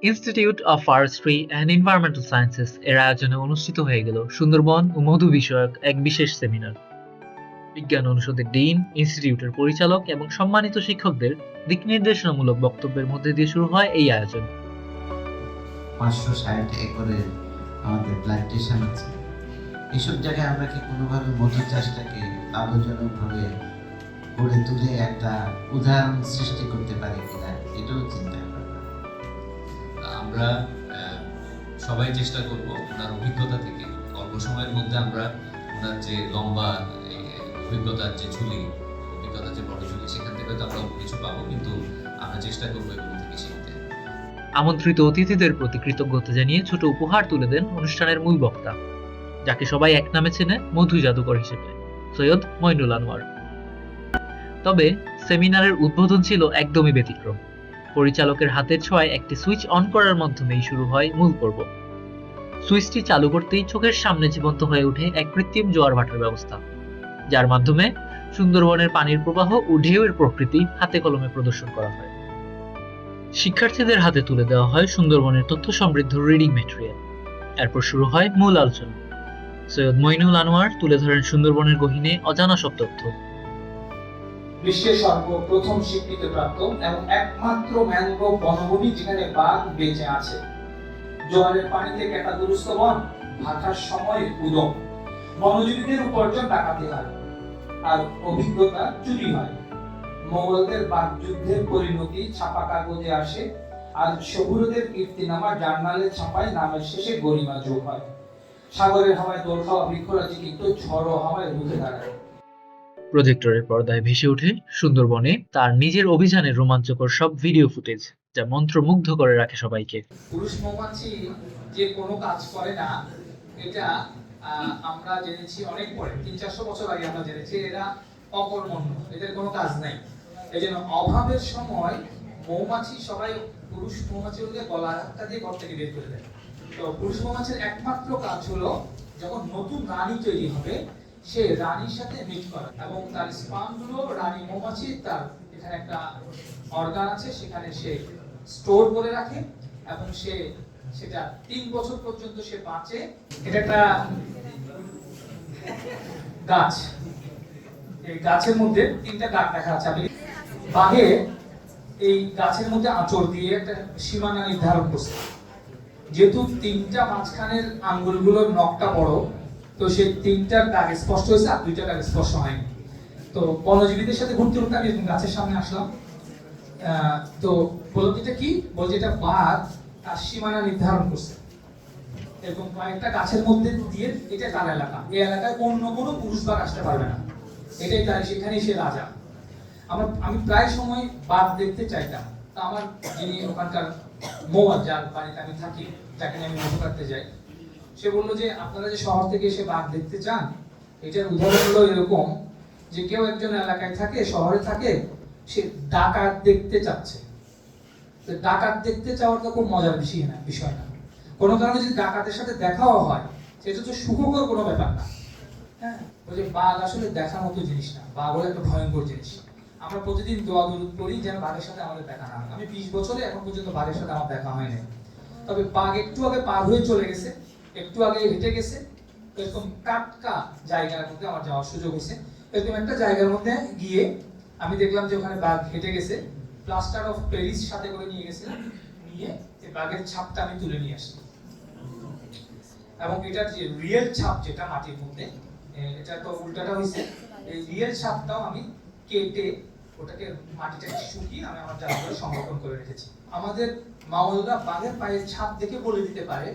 Institute of forestry and environmental sciences এর আয়োজনে অনুষ্ঠিত হয়ে গেল সুন্দরবন ও মধু বিষয়ক এক বিশেষ সেমিনার। বিজ্ঞান অনুষদের ডিন, ইনস্টিটিউটের পরিচালক এবং সম্মানিত শিক্ষকদের দিক নির্দেশনামূলক বক্তব্যের মধ্যে দিয়ে শুরু হয় এই আয়োজন। 560 একরের আমাদের প্ল্যান্টেশন আছে। এইসব জায়গায় আমরা কি কোনোভাবে মধু চাষটাকে লাভজনকভাবে গড়ে তুলে একটা উদাহরণ সৃষ্টি করতে পারি কিনা, এটাও চিন্তা করবো। আমরা সবাই চেষ্টা করব ওনার অভিজ্ঞতা থেকে অল্প সময়ের মধ্যে আমরা ওনার যে লম্বা অভিজ্ঞতার যে অভিজ্ঞতার যে বড় ঝুলি, সেখান থেকে তো আমরা কিছু পাবো, কিন্তু আমরা চেষ্টা করবো এগুলো থেকে শিখতে। আমন্ত্রিত অতিথিদের প্রতি কৃতজ্ঞতা জানিয়ে ছোট উপহার তুলে দেন অনুষ্ঠানের মূল বক্তা, যাকে সবাই এক নামে চেনে মধু জাদুকর হিসেবে, সৈয়দ মইনুল আনোয়ার। তবে সেমিনারের উদ্বোধন ছিল একদমই ব্যতিক্রম। পরিচালকের হাতের ছোঁয়ায় একটি সুইচ অন করার মাধ্যমেই শুরু হয় মূল পর্ব। সুইচটি চালু করতেই চোখের সামনে জীবন্ত হয়ে ওঠে এক কৃত্রিম জোয়ার ভাটার ব্যবস্থা, যার মাধ্যমে সুন্দরবনের পানির প্রবাহ ও ঢেউয়ের প্রকৃতি হাতে কলমে প্রদর্শন করা হয়। শিক্ষার্থীদের হাতে তুলে দেওয়া হয় সুন্দরবনের তথ্য সমৃদ্ধ রিডিং ম্যাটেরিয়াল। এরপর শুরু হয় মূল আলোচনা। সৈয়দ মইনুল আনোয়ার তুলে ধরেন সুন্দরবনের গহীনে অজানা সব তথ্য। বিশ্বের সর্বপ্রথম স্বীকৃতিপ্রাপ্ত এবং একমাত্র ম্যানগ্রোভ বনভূমি যেখানে বাঘ বেঁচে আছে। জোয়ারের পানিতে কেটাদুরস্ত বন, ভাটার সময় উদম। বনজীবীদের উপার্জন ডাকাতি হয় আর অভিজ্ঞতা চুরি হয়। মোগলদের বাঘ যুদ্ধের পরিণতি ছাপা কাগজে আসে, আর শহুরদের কীর্তিনামা জার্নালে ছাপায় নামের শেষে গরিমা যোগ হয়। সাগরের হাওয়ায় দোল খাওয়া বৃক্ষরাজি কিন্তু ঝড়ো হাওয়ায় রুখে দাঁড়ায়। প্রজেক্টরের পর্দায় ভেসে ওঠে সুন্দরবনে তার নিজের অভিযানের রোমাঞ্চকর সব ভিডিও ফুটেজ, যা মন্ত্রমুগ্ধ করে রাখে সবাইকে। পুরুষ মৌমাছি যে কোনো কাজ করে না, এটা আমরা জেনেছি অনেক পরে, 300-400 বছর আগে আমরা জেনেছি এরা অকর্মণ্য, এদের কোনো কাজ নাই। এই জন্য অভাবের সময় মৌমাছি সবাই পুরুষ মৌমাছিগুলোকে গলার হাতটা দিয়ে ঘর থেকে বের করে দেয়। তো পুরুষ মৌমাছির একমাত্র কাজ হলো যখন নতুন রানী তৈরি হবে, সে রানীর সাথে মিট করা এবং তার স্পামগুলো রানী মৌমাছি তার এখানে একটা অর্গান আছে, সেখানে সে স্টোর করে রাখে এবং সেটা 3 বছর পর্যন্ত সে বাঁচে। এটা একটা গাছ, এই গাছের মধ্যে 3টা গাছ দেখা আছে। আমি বাঘে এই গাছের মধ্যে আঁচড় দিয়ে একটা সীমানা নির্ধারণ করছে। যেহেতু 3টা মাঝখানের আঙ্গুলগুলোর নখটা বড়, তো সে 3টার দাগ স্পষ্ট হয়েছে আর 2টা দাগ স্পষ্ট হয়নি। তো বনজীবীদের সাথে ঘুরতে ঘুরতে আমি গাছের সামনে আসলাম। তো বললাম এটা কি, বলছে এটা বাঘ তার সীমানা নির্ধারণ করছে। এরকম কয়েকটা গাছের মধ্যে দিয়ে এটা তার এলাকা, এই এলাকায় অন্য কোনো পুরুষ বাঘ আসতে পারবে না, এটাই তার, সেখানেই সে রাজা। আমি প্রায় সময় বাঘ দেখতে চাইতাম। তা আমার যিনি ওখানকার মৌয়া, যার বাড়িতে আমি থাকি, যাকে আমি মধু কাটতে যাই, সে বললো যে আপনারা যে শহর থেকে এসে বাঘ দেখতে চান, এটার উদাহরণ হলো এরকম যে কেউ একজন এলাকায় থাকে, শহরে থাকে, সে ডাকাত দেখতে চাচ্ছে। ডাকাত দেখতে চাওয়ার তো খুব মজার বিষয় না। কোনো কারণে যদি ডাকাতের সাথে দেখাও হয়, সেটা তো সুখকর কোনো ব্যাপার না। হ্যাঁ, ওই যে বাঘ আসলে দেখার মতো জিনিস না, বাঘ হলো একটা ভয়ঙ্কর জিনিস। আমরা প্রতিদিন দোয়া দরুদ করি যেন বাঘের সাথে আমাদের দেখা না হয়। আমি 20 বছরে এখন পর্যন্ত বাঘের সাথে আমার দেখা হয়নি। তবে বাঘ একটু আগে পার হয়ে চলে গেছে, একটু আগে হেঁটে গেছে, এরকম টাটকা জায়গার মধ্যে আমার যাওয়ার সুযোগ হয়েছে। এরকম একটা জায়গার মধ্যে গিয়ে আমি দেখলাম যে ওখানে বাঘ হেঁটে গেছে, প্লাস্টার অফ প্যারিস সাথে করে নিয়ে গেছিলাম, নিয়ে এই বাঘের ছাপটা আমি তুলে নিয়ে আসি এবং এটার যে রিয়েল ছাপ যেটা মাটির মধ্যে, এটা তো উল্টাটা হয়েছে, এই রিয়েল ছাপটাও আমি কেটে ওটাকে মাটিটাকে শুকিয়ে আমি আমার জায়গায় সংরক্ষণ করে রেখেছি। আমাদের মাওলানা বাঘের পায়ের ছাপ দেখে বলে দিতে পারে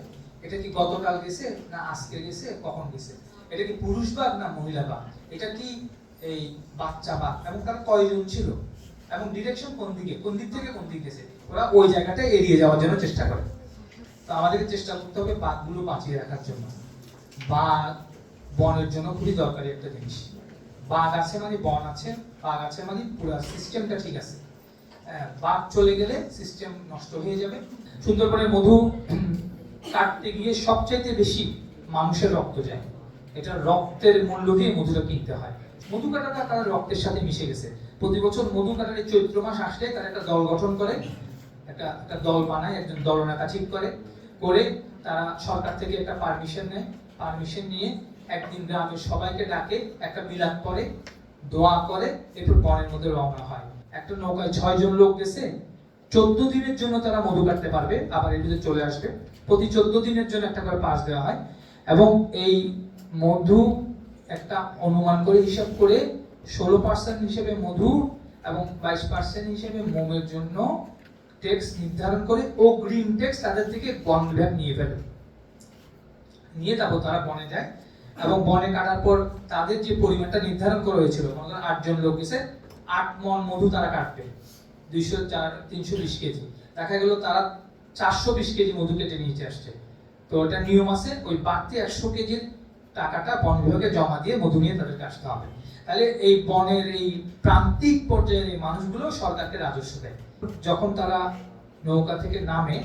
এটা কি গতকাল গেছে না আজকে গেছে, কখন গেছে, এটা কি পুরুষ বাঘ না মহিলা বাঘ, এটা কি এই বাচ্চা বাঘ, এবং তারা কয়জন ছিল এবং ডিরেকশন কোন দিক থেকে কোন দিক গেছে, ওরা ওই জায়গাটা এড়িয়ে যাওয়ার জন্য চেষ্টা করে। তো আমাদেরকে চেষ্টা করতে হবে বাঘগুলো বাঁচিয়ে রাখার জন্য। বাঘ বনের জন্য খুবই দরকারি একটা জিনিস। বাঘ আছে মানে বন আছে, বাঘ আছে মানে পুরো সিস্টেমটা ঠিক আছে। বাঘ চলে গেলে সিস্টেম নষ্ট হয়ে যাবে। সুন্দরবনের মধু কাটতে গিয়ে সবচাইতে বেশি মানুষের রক্ত যায়। এটা রক্তের মূল্য দিয়ে মধুটা কিনতে হয়। মধু কাটাটা তার রক্তের সাথে মিশে গেছে। প্রতি বছর মধু কাটারে চৈত্র মাস আসলে তারা একটা দল গঠন করে একটা দল বানায়, একজন দলনেতা ঠিক করে তারা সরকার থেকে একটা পারমিশন নেয়, পারমিশন নিয়ে একদিন গ্রামের সবাইকে ডাকে, একটা মিলাদ করে, দোয়া করে, এরপর বনের মধ্যে রওনা হয়। একটা নৌকায় 6 জন লোক গেছে, 14 দিনের জন্য তারা মধু কাটতে পারবে, আবার এর ভিতরে চলে আসবে। প্রতি 14 দিনের জন্য একটা করে পাস দেওয়া হয় এবং এই মধু একটা অনুমান করে হিসাব করে 16% হিসেবে মধু এবং 22% হিসেবে মোমের জন্য ট্যাক্স নির্ধারণ করে ও গ্রিন ট্যাক্স তাদের থেকে বন বিভাগ নিয়ে ফেলে। নিয়ে তারপর তারা বনে যায় এবং বনে কাটার পর তাদের যে পরিমাণটা নির্ধারণ করা হয়েছিল, মনে করেন 8 জন লোক গেছে, 8 মণ মধু তারা কাটবে, 320 কেজি। দেখা গেল তারা 420 কেজি মধু কেটে নিয়ে আসছে। তো এটা নিয়ম আছে, ওই বাড়তি 100 কেজির টাকাটা বন বিভাগে জমা দিয়ে মধু নিয়ে তাদেরকে আসতে হবে। তাহলে এই বনের এই প্রান্তিক পর্যায়ের এই মানুষগুলো সরকারকে রাজস্ব দেয়। যখন তারা নৌকা থেকে নামে,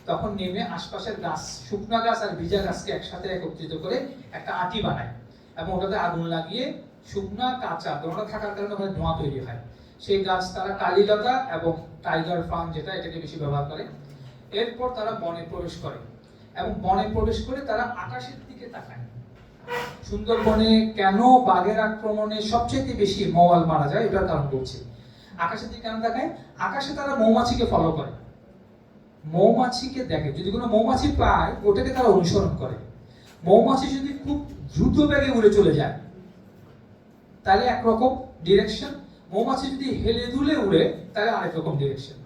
তখন নেমে আশপাশের গাছ, শুকনা গাছ আর ভিজা গাছকে একসাথে একত্রিত করে একটা আটি বানায় এবং ওটাতে আগুন লাগিয়ে শুকনা কাঁচা দুটোটা থাকার কারণে ওখানে ধোঁয়া তৈরি হয়। সেই গাছ তারা কালীলতা এবং টাইগার ফার্ম, যেটা এটাকে বেশি ব্যবহার করে। এরপর তারা বনে প্রবেশ করে এবং বনে প্রবেশ করে তারা আকাশের দিকে তাকায়। সুন্দরবনে কেন বাঘের আক্রমণে সবচেয়ে বেশি মওয়াল মারা যায়, এটার কারণ বলছি। আকাশের দিকে কেন তাকায়? আকাশে তারা মৌমাছিকে ফলো করে, মৌমাছিকে দেখে, যদি কোনো মৌমাছি পায় ওটাকে তারা অনুসরণ করে। মৌমাছি যদি খুব দ্রুত বেগে উড়ে চলে যায় তাহলে একরকম ডিরেকশন, মৌমাছি যদি হেলে দুলে উড়ে তাহলে আরেক রকম ডিরেকশন।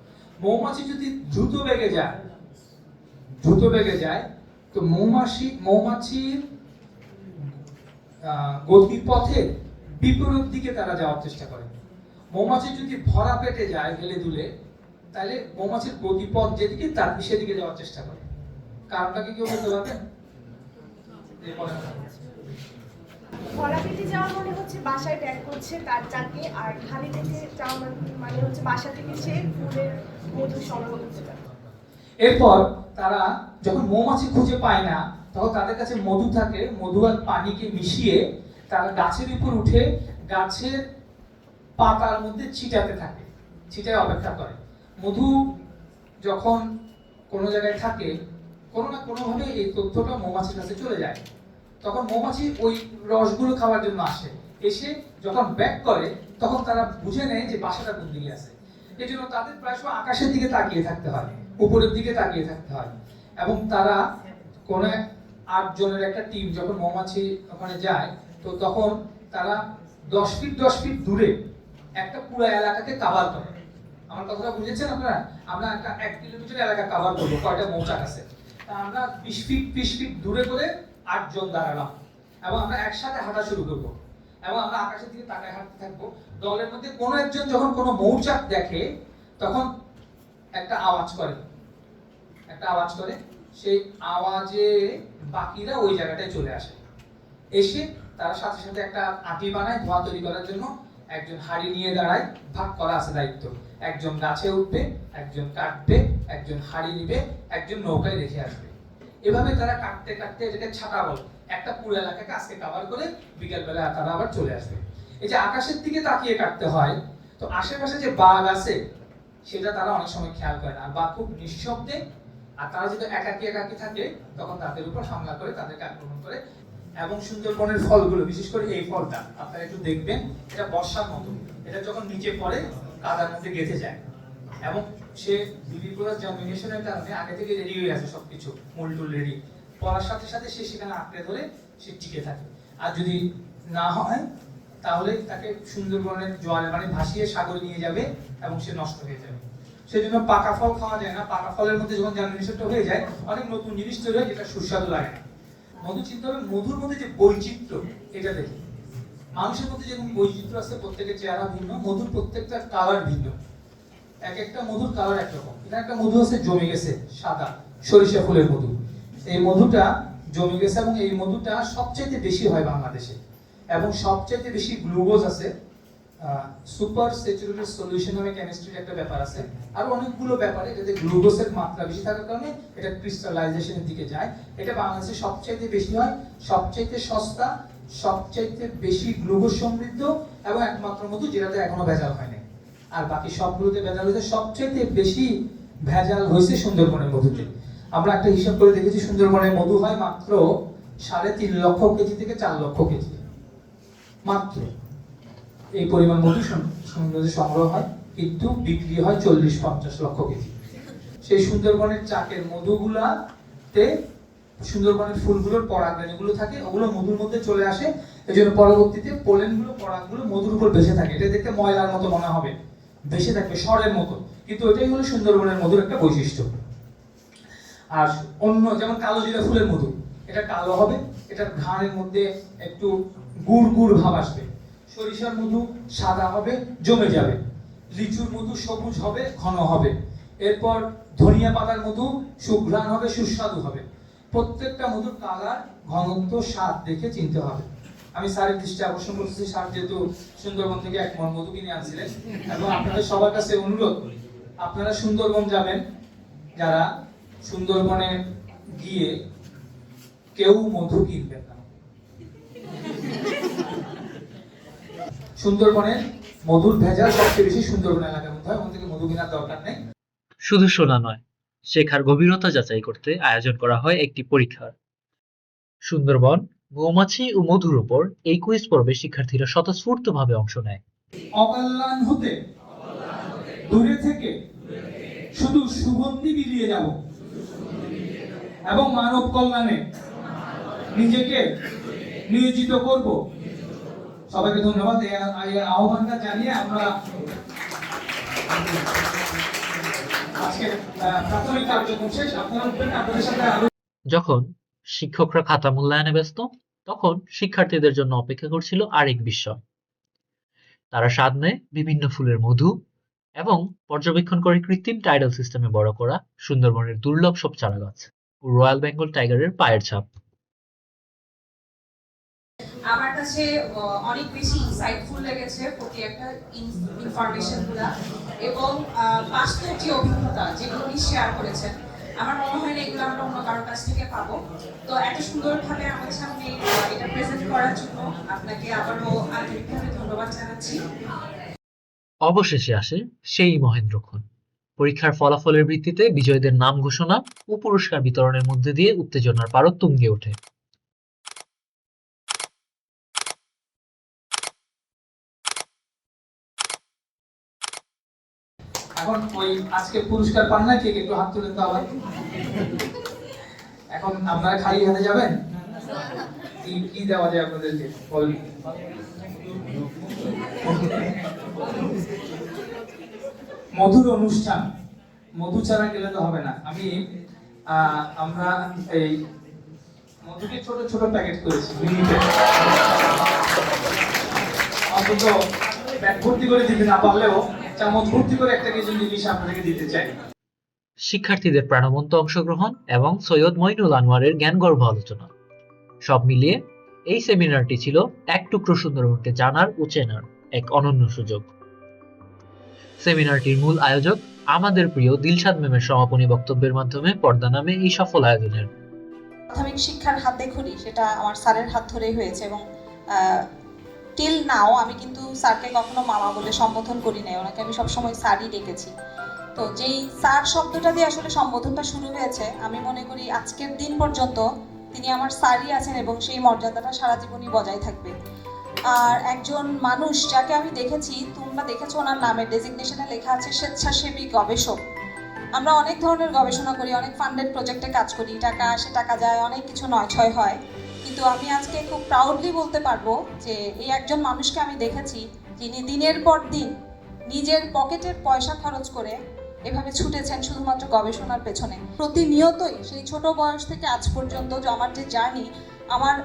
মৌমাছি যদি দ্রুত বেগে যায় তো মৌমাছির গতিপথে বিপরীত দিকে তারা যাওয়ার চেষ্টা করে। মৌমাছি যদি ভরা পেটে যায় হেলে দুলে, তাহলে মৌমাছির গতিপথ যেদিকে তার সেদিকে যাওয়ার চেষ্টা করে। কারণটা কি কেউ বলতে পারবেন? ভরা পেটে যাওয়া মানে হচ্ছে বাসায় ব্যাক করছে তার চাকরি, আর খালি পেটে যাওয়া মানে হচ্ছে বাসা থেকে সে ফুলের মধু সংগ্রহ করতে পারে। এরপর তারা যখন মৌমাছি খুঁজে পায় না, তখন তাদের কাছে মধু থাকে, মধু আর পানিকে মিশিয়ে তারা গাছের উপর উঠে গাছের পাতার মধ্যে ছিটাতে থাকে, ছিটায় অপেক্ষা করে। মধু যখন কোনো জায়গায় থাকে, কোনো না কোনোভাবে এই তথ্যটা মৌমাছির কাছে চলে যায়। তখন মৌমাছি ওই রসগুলো খাওয়ার জন্য আসে, এসে যখন ব্যাক করে তখন তারা বুঝে নেয় যে বাসাটা কোন দিকে আছে। এই জন্য তাদের প্রায় সময় আকাশের দিকে তাকিয়ে থাকতে হয়, উপরের দিকে তাকিয়ে থাকতে হয়। এবং তারা কোন 8 জনের একটা টিম যখন মৌমাছি ওখানে যায়, তো তখন তারা 10 ফিট দূরে একটা পুরো এলাকাকে কভার করে। আমার কথাটা বুঝেছেন আপনারা? আমরা একটা 1 কিলোমিটার এলাকা কভার করবো, কয়টা মৌচাক আছে, তা আমরা 20 ফিট দূরে করে 8 জন দাঁড়ালাম এবং আমরা একসাথে হাঁটা শুরু করবো এবং আমরা আকাশের দিকে তাকায় হাঁটতে থাকবো। দলের মধ্যে কোনো একজন যখন কোনো মৌচাক দেখে তখন একটা আওয়াজ করে, সেই আওয়াজে বাকিরা ওই জায়গাটায় চলে আসে। এসে তারা সাথে সাথে একটা আটি বানায় ধোঁয়া তৈরি করার জন্য। একজন হাড়ি নিয়ে দাঁড়ায়, ভাগ করা আছে দায়িত্ব, একজন গাছে উঠবে, একজন কাটবে, একজন হাড়ি নিবে, একজন নৌকায় রেখে আসবে। এভাবে তারা কাটতে এটাকে ছাতা বলে, একটা পুরো এলাকাকে আজকে কভার করে বিকেলবেলা তারা আবার চলে আসবে। এই যে আকাশের দিকে তাকিয়ে কাটতে হয়, তো আশেপাশে যে বাঘ আছে সেটা তারা অনেক সময় খেয়াল করে না, বাঘ খুব নিঃশব্দে, আর তারা যদি একাকী থাকে তখন তাদের উপর হামলা করে, তাদেরকে আক্রমণ করে। এবং সুন্দরবনের ফলগুলো, বিশেষ করে এই ফলটা আপনারা একটু দেখবেন, এটা বর্ষার মতো, এটা যখন নিচে পড়ে কাদার মধ্যে গেঁথে যায় এবং সে বিবিপুরা জার্মিনেশনের কারণে আগে থেকে রেডি হয়ে আছে, সবকিছু মূলটুল রেডি, পড়ার সাথে সাথে সে সেখানে আঁকড়ে ধরে সে টিকে থাকে। আর যদি না হয় তাহলে তাকে সুন্দরবনের জোয়ারে মানে ভাসিয়ে সাগরে নিয়ে যাবে এবং সে নষ্ট হয়ে যাবে। সেজন্য পাকা ফল খাওয়া যায় না, পাকা ফলের মধ্যে যখন জার্মিনেশনটা হয়ে যায় অনেক নতুন জিনিস তৈরি হয় যেটা সুস্বাদু লাগে না। মধু চিন্তা হবে, মধুর মধ্যে যে বৈচিত্র্য, এটা দেখি মানুষের মধ্যে যেমন বৈচিত্র্য আছে, প্রত্যেকের চেহারা ভিন্ন, মধুর প্রত্যেকটা কালার ভিন্ন, এক একটা মধুর কালার একরকম। এটা একটা মধু আছে জমে গেছে, সাদা সরিষা ফুলের মধু। এই মধুটা জমে গেছে এবং এই মধুটা সবচেয়ে বেশি হয় বাংলাদেশে এবং সবচেয়ে বেশি গ্লুকোজ আছে। সুপার স্যাচুরেটেড সলিউশন নামে কেমিস্ট্রির একটা ব্যাপার আছে, আর অনেকগুলো ব্যাপারে এটাতে গ্লুকোজের মাত্রা বেশি থাকার কারণে এটা ক্রিস্টালাইজেশনের দিকে যায়। এটা বাংলাদেশে সবচেয়ে বেশি হয়, সবচেয়ে সস্তা, সবচেয়ে বেশি গ্লুকোজ সমৃদ্ধ এবং একমাত্র মধু যেটাতে এখনো ভেজাল হয়নি। আর বাকি সবগুলোতে ভেজাল হয়েছে। সবচেয়ে বেশি ভেজাল হয়েছে সুন্দরবনের মধুতে। আমরা একটা হিসাব করে দেখেছি, সুন্দরবনের মধু হয় মাত্র 3.5 লক্ষ কেজি থেকে 4 লক্ষ কেজি, মাত্র এই পরিমাণ মধু সুন্দরবনে সংগ্রহ হয়, কিন্তু বিক্রি হয় 40-50 লক্ষ কেজি। সেই সুন্দরবনের চাকের মধুগুলাতে সুন্দরবনের ফুলগুলোর পরাগরেণুগুলো থাকে, ওগুলো মধুর মধ্যে চলে আসে, এই জন্য পরবর্তীতে পোলেনগুলো পরাগগুলো মধুর উপর ভেসে থাকে। এটা দেখতে ময়লার মতো মনে হবে, ভেসে থাকবে সরের মতো, কিন্তু এটাই হলো সুন্দরবনের মধুর একটা বৈশিষ্ট্য। আর অন্য যেমন কালো জিরা ফুলের মধু, এটা কালো হবে, এটার ঘাড়ের মধ্যে একটু গুড় গুড় ভাব আসবে। সরিষার মধু সাদা হবে, জমে যাবে। লিচুর মধু সবুজ হবে, ঘন হবে। এরপর ধনিয়া পাতার মধু সুঘ্রাণ হবে, সুস্বাদু হবে। প্রত্যেকটা মধুর কালার, ঘনত্ব, স্বাদ দেখে চিনতে হবে। আমি স্যারের দৃষ্টি আকর্ষণ করতেছি, স্যার যেহেতু সুন্দরবন থেকে 1 মণ মধু কিনে আনছিলেন, এবং আপনাদের সবার কাছে অনুরোধ, আপনারা সুন্দরবন যাবেন, যারা সুন্দরবনে গিয়ে কেউ মধু কিনবেন না। সুন্দরবনের মধুর ভেজাল সবচেয়ে বেশি সুন্দরবন এলাকার মধ্যে হয়, ওখান থেকে মধু কেনার দরকার নেই। শুধু শোনা নয়, শেখার গভীরতা যাচাই করতে আয়োজন করা হয় একটি পরীক্ষার। সুন্দরবন, মৌমাছি ও মধুর উপর এই কুইজ পর্বে শিক্ষার্থীরা স্বতঃস্ফূর্তভাবে অংশ নেয়। অকল্যাণ হতে দূরে থেকে শুধু সুগন্ধি বিলিয়ে যাব, এবং মানব কল্যাণে নিজেকে নিয়োজিত করব। সবাইকে ধন্যবাদ। এই আহ্বানটা জানিয়ে আমরা আজকে প্রাথমিক কার্যক্রম শেষ। আপনারা আপনাদের সাথে যখন শিক্ষকরা খাতা মূল্যায়নে ব্যস্ত, তখন শিক্ষার্থীদের জন্য অপেক্ষা করছিল আরেক বিস্ময়। তারা স্বাদ নেয় বিভিন্ন ফুলের মধু এবং পর্যবেক্ষণ করে কৃত্রিম টাইডাল সিস্টেমে বড় করা সুন্দরবনের দুর্লভ সব চারাগাছ ও রয়্যাল বেঙ্গল টাইগারের পায়ের ছাপ। আমার কাছে অনেক বেশি ইনসাইটফুল লেগেছে প্রতি একটা ইনফরমেশন গুলা, এবং বাস্তব যে অভিজ্ঞতা যেগুলো উনি শেয়ার করেছেন, আমার মনে হয় না এগুলো আমরা অন্য কারোর কাছ থেকে পাবো। তো এত সুন্দরভাবে আমার সামনে এটা প্রেজেন্ট করার জন্য আপনাকে আবারও আন্তরিকভাবে ধন্যবাদ জানাচ্ছি। অবশেষে আসে সেই মহেন্দ্রক্ষণ। পরীক্ষার ফলাফলের ভিত্তিতে বিজয়ীদের নাম ঘোষণা ও পুরস্কার বিতরণের মধ্যে দিয়ে উত্তেজনার পারদ তুঙ্গে ওঠে। এখন ওই আজকে পুরস্কার পান না, কে একটু হাত তুলেন তো আবার। এখন আপনারা খালি হাতে যাবেন, কি দেওয়া যায় আপনাদেরকে বলুন। মধুর অনুষ্ঠান, মধু ছাড়া গেলে তো হবে না। আমরা এই মধুকে ছোট ছোট প্যাকেট করেছি, অন্তত ব্যাগ ভর্তি করে দিতে না পারলেও চামচ ভর্তি করে একটা কিছু জিনিস আপনাদেরকে দিতে চাই। শিক্ষার্থীদের প্রাণবন্ত অংশগ্রহণ এবং সৈয়দ মঈনুল আনোয়ারের জ্ঞানগর্ভ আলোচনা, সব মিলিয়ে এই সেমিনারটি ছিল এক টুকরো সুন্দরবনকে জানার ও চেনার এক অনন্য সুযোগ। সেমিনারটির মূল আয়োজক আমাদের প্রিয় দিলশাদ ম্যামের সমাপনী বক্তব্যের মাধ্যমে পর্দা নামে এই সফল আয়োজনের। প্রাথমিক শিক্ষার হাত দেখুনি, সেটা আমার স্যারের হাত ধরেই হয়েছে, এবং টিল নাও আমি কিন্তু স্যারকে কখনো মামা বলে সম্বোধন করি নাই, ওনাকে আমি সবসময় স্যারই ডেকেছি। তো যেই স্যার শব্দটা দিয়ে আসলে সম্বোধনটা শুরু হয়েছে, আমি মনে করি আজকের দিন পর্যন্ত তিনি আমার স্যারই আছেন, এবং সেই মর্যাদাটা সারা জীবনই বজায় থাকবে। আর একজন মানুষ যাকে আমি দেখেছি, তোমরা দেখেছো ওনার নামের ডেজিগনেশনে লেখা আছে স্বেচ্ছাসেবী গবেষক। আমরা অনেক ধরনের গবেষণা করি, অনেক ফান্ডেড প্রজেক্টে কাজ করি, টাকা আসে টাকা যায়, অনেক কিছু নয় ছয় হয়, কিন্তু আমি আজকে খুব প্রাউডলি বলতে পারবো যে এই একজন মানুষকে আমি দেখেছি যিনি দিনের পর দিন নিজের পকেটের পয়সা খরচ করে এভাবে ছুটেছেন শুধুমাত্র গবেষণার পেছনে। প্রতিনিয়তই সেই ছোট বয়স থেকে আজ পর্যন্ত যে আমার যে জার্নি, আমার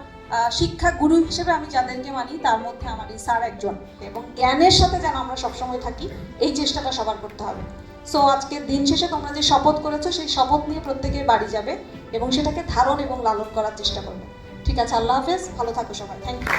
শিক্ষা গুরু হিসেবে আমি যাদেরকে মানি তার মধ্যে আমার এই স্যার একজন, এবং জ্ঞানের সাথে যেন আমরা সবসময় থাকি এই চেষ্টাটা সবার করতে হবে। সো আজকের দিন শেষে তোমরা যে শপথ করেছো সেই শপথ নিয়ে প্রত্যেকে বাড়ি যাবে এবং সেটাকে ধারণ এবং লালন করার চেষ্টা করবে। ঠিক আছে, আল্লাহ হাফেজ, ভালো থাকো সবাই, থ্যাংক ইউ।